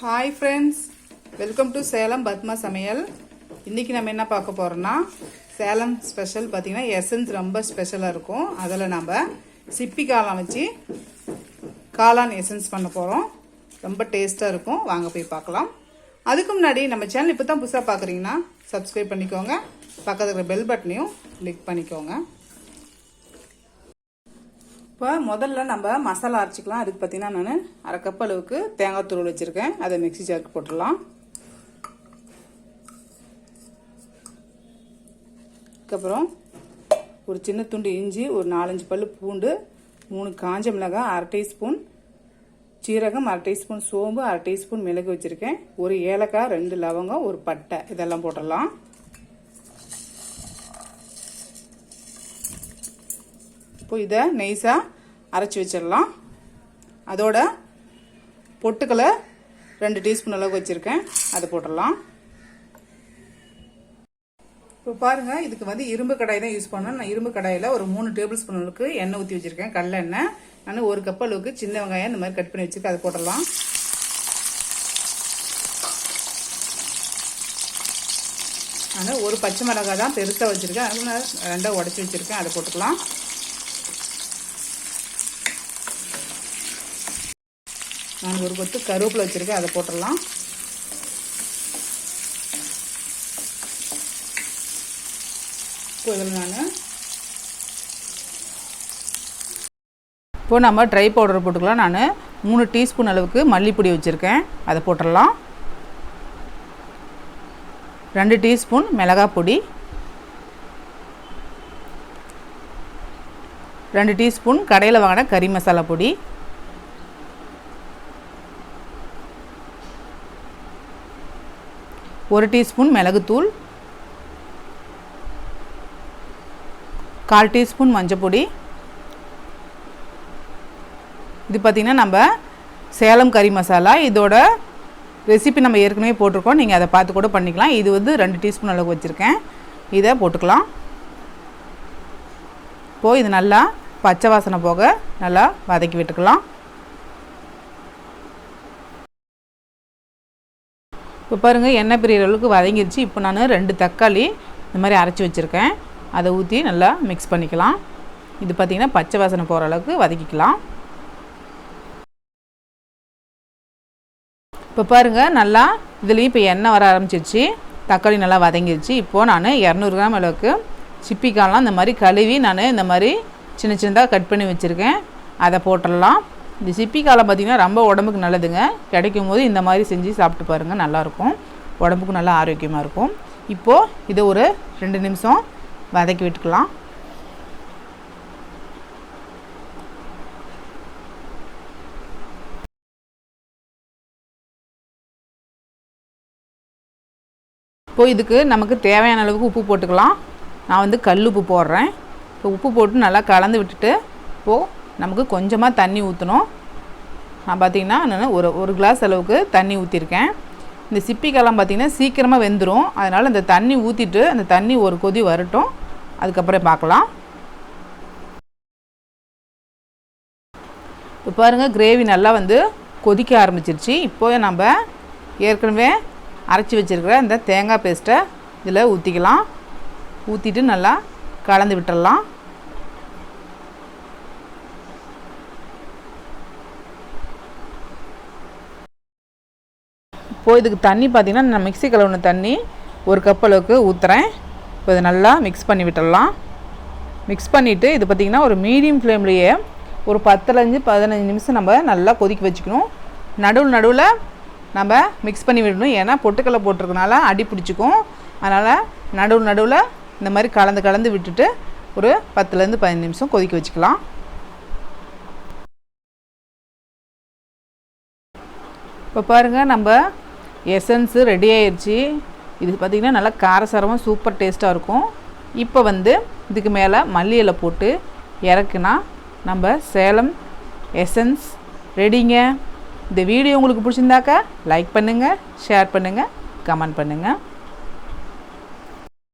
Hi friends, welcome to Salem Padma Samayal. இன்னைக்கு நம்ம என்ன பார்க்க போறோம்னா Salem ஸ்பெஷல் பாத்தீங்கன்னா எசன்ஸ் ரொம்ப ஸ்பெஷலா இருக்கும். அதல நாம சிப்பி காளான் வச்சு காளான் எசன்ஸ் பண்ண போறோம். ரொம்ப டேஸ்டா இருக்கும். வாங்க போய் பார்க்கலாம். அதுக்கு முன்னாடி நம்ம சேனல் இப்பதான் புதுசா பார்க்கறீங்கன்னா Subscribe பண்ணிக்கோங்க. பக்கத்துல இருக்கிற பெல் பட்டனையும் கிளிக் பண்ணிக்கோங்க. இப்போ முதல்ல நம்ம மசாலா அரைச்சிக்கலாம். அதுக்கு பார்த்தீங்கன்னா நான் அரை கப் அளவுக்கு தேங்காய் துருவல் வச்சுருக்கேன். அதை மிக்ஸி ஜாருக்கு போட்டுடலாம். அதுக்கப்புறம் ஒரு சின்ன துண்டு இஞ்சி, ஒரு 4-5 பல்லு பூண்டு, 3 காஞ்ச மிளகாய், அரை டீஸ்பூன் சீரகம், அரை டீஸ்பூன் சோம்பு, அரை டீஸ்பூன் மிளகு வச்சுருக்கேன். ஒரு ஏலக்காய், 2 லவங்கம், ஒரு பட்டை, இதெல்லாம் போட்டுடலாம். இப்போ இதை நெய்ஸாக அரைச்சி வச்சிடலாம். அதோட பொட்டுக்கலை 2 டீஸ்பூன் அளவுக்கு வச்சுருக்கேன், அதை போட்டுடலாம். இப்போ பாருங்கள், இதுக்கு வந்து இரும்பு கடாய் தான் யூஸ் பண்ணணும். நான் இரும்பு கடாயில் ஒரு 3 டேபிள் ஸ்பூன் அளவுக்கு எண்ணெய் ஊற்றி வச்சுருக்கேன், கடலை எண்ணெய். நான் 1 கப் அளவுக்கு சின்ன வெங்காயம் இந்த மாதிரி கட் பண்ணி வச்சுருக்கேன், அதை போட்டுடலாம். நான் ஒரு பச்சை மிளகாய் தான் பெருசாக வச்சுருக்கேன், அதுக்கு நான் 2 உடச்சி வச்சுருக்கேன், அதை போட்டுக்கலாம். நான் ஒரு கொத்து கருவேப்பிலை வச்சுருக்கேன், அதை போட்டுடலாம். இப்போ இதில் இப்போ நம்ம ட்ரை பவுடர் போட்டுக்கலாம். நான் 3 டீஸ்பூன் அளவுக்கு மல்லிப்பொடி வச்சுருக்கேன், அதை போட்டுடலாம். 2 டீஸ்பூன் மிளகாய் பொடி, 2 டீஸ்பூன் கடையில் வாங்கின கறி மசாலா பொடி, 1 டீஸ்பூன் மிளகுத்தூள், 1/4 டீஸ்பூன் மஞ்சப்பொடி. இது பார்த்திங்கன்னா நம்ம சேலம் கறி மசாலா, இதோட ரெசிபி நம்ம ஏற்கனவே போட்டிருக்கோம், நீங்கள் அதை பார்த்து கூட பண்ணிக்கலாம். இது வந்து 2 டீஸ்பூன் அளவுக்கு வச்சுருக்கேன், இதை போட்டுக்கலாம். இப்போது இது நல்லா பச்சை வாசனை போக நல்லா வதக்கி விட்டுக்கலாம். இப்போ பாருங்கள், எண்ணெய் பிரிகிற அளவுக்கு வதங்கிடுச்சு. இப்போ நான் 2 தக்காளி இந்த மாதிரி அரைச்சி வச்சுருக்கேன், அதை ஊற்றி நல்லா மிக்ஸ் பண்ணிக்கலாம். இது பார்த்திங்கன்னா பச்சை வாசனை போகிற அளவுக்கு வதக்கிக்கலாம். இப்போ பாருங்கள், நல்லா இதுலேயும் இப்போ எண்ணெய் வர ஆரம்பிச்சிருச்சு, தக்காளி நல்லா வதங்கிடுச்சு. இப்போது நான் 200 கிராம் அளவுக்கு சிப்பி காளான் இந்த மாதிரி கழுவி நான் இந்த மாதிரி சின்ன சின்னதாக கட் பண்ணி வச்சுருக்கேன், அதை போட்டுடலாம். இந்த சிப்பி காளான் பார்த்திங்கன்னா ரொம்ப உடம்புக்கு நல்லதுங்க. கிடைக்கும் போது இந்த மாதிரி செஞ்சு சாப்பிட்டு பாருங்கள், நல்லாயிருக்கும், உடம்புக்கு நல்லா ஆரோக்கியமாக இருக்கும். இப்போது இதை ஒரு 2 நிமிஷம் வதக்கி விட்டுக்கலாம். இப்போது இதுக்கு நமக்கு தேவையான அளவுக்கு உப்பு போட்டுக்கலாம். நான் வந்து கல் உப்பு போடுறேன். இப்போ உப்பு போட்டு நல்லா கலந்து விட்டுட்டு இப்போது நமக்கு கொஞ்சமாக தண்ணி ஊற்றணும். நான் பார்த்திங்கன்னா நான் ஒரு கிளாஸ் அளவுக்கு தண்ணி ஊற்றிருக்கேன். இந்த சிப்பி காளான் பார்த்திங்கன்னா சீக்கிரமாக வெந்துடும், அதனால் இந்த தண்ணி ஊற்றிட்டு அந்த தண்ணி ஒரு கொதி வரட்டும், அதுக்கப்புறம் பார்க்கலாம். இப்போ பாருங்கள், கிரேவி நல்லா வந்து கொதிக்க ஆரம்பிச்சிருச்சு. இப்போது நம்ம ஏற்கனவே அரைச்சி வச்சுருக்கிற இந்த தேங்காய் பேஸ்ட்டை இதில் ஊற்றிக்கலாம். ஊற்றிட்டு நல்லா கலந்து விட்டுடலாம். இப்போது இதுக்கு தண்ணி பார்த்திங்கன்னா நான் மிக்ஸி கழுவுன தண்ணி 1 கப் அளவுக்கு ஊற்றுறேன். இப்போ இதை நல்லா மிக்ஸ் பண்ணி விட்டுடலாம். மிக்ஸ் பண்ணிவிட்டு இது பார்த்திங்கன்னா ஒரு மீடியம் ஃப்ளேம்லேயே ஒரு 10-15 நிமிஷம் நம்ம நல்லா கொதிக்க வச்சுக்கணும். நடுவில் நம்ம மிக்ஸ் பண்ணி விடணும், ஏன்னா பொட்டுக்கடலை போட்டிருக்கனால அடி பிடிச்சிக்கும். அதனால் நடுவில் இந்த மாதிரி கலந்து விட்டுட்டு ஒரு 10-15 நிமிஷம் கொதிக்க வச்சுக்கலாம். இப்போ பாருங்கள், நம்ம எசன்ஸு ரெடி ஆயிடுச்சு. இது பார்த்திங்கன்னா நல்லா காரசாரமாக சூப்பர் டேஸ்ட்டாக இருக்கும். இப்போ வந்து இதுக்கு மேலே மல்லி இலை போட்டு இறக்குனா நம்ம சேலம் எசன்ஸ் ரெடிங்க. இந்த வீடியோ உங்களுக்கு பிடிச்சிருந்தாக்கா லைக் பண்ணுங்கள், ஷேர் பண்ணுங்கள், கமெண்ட் பண்ணுங்கள்.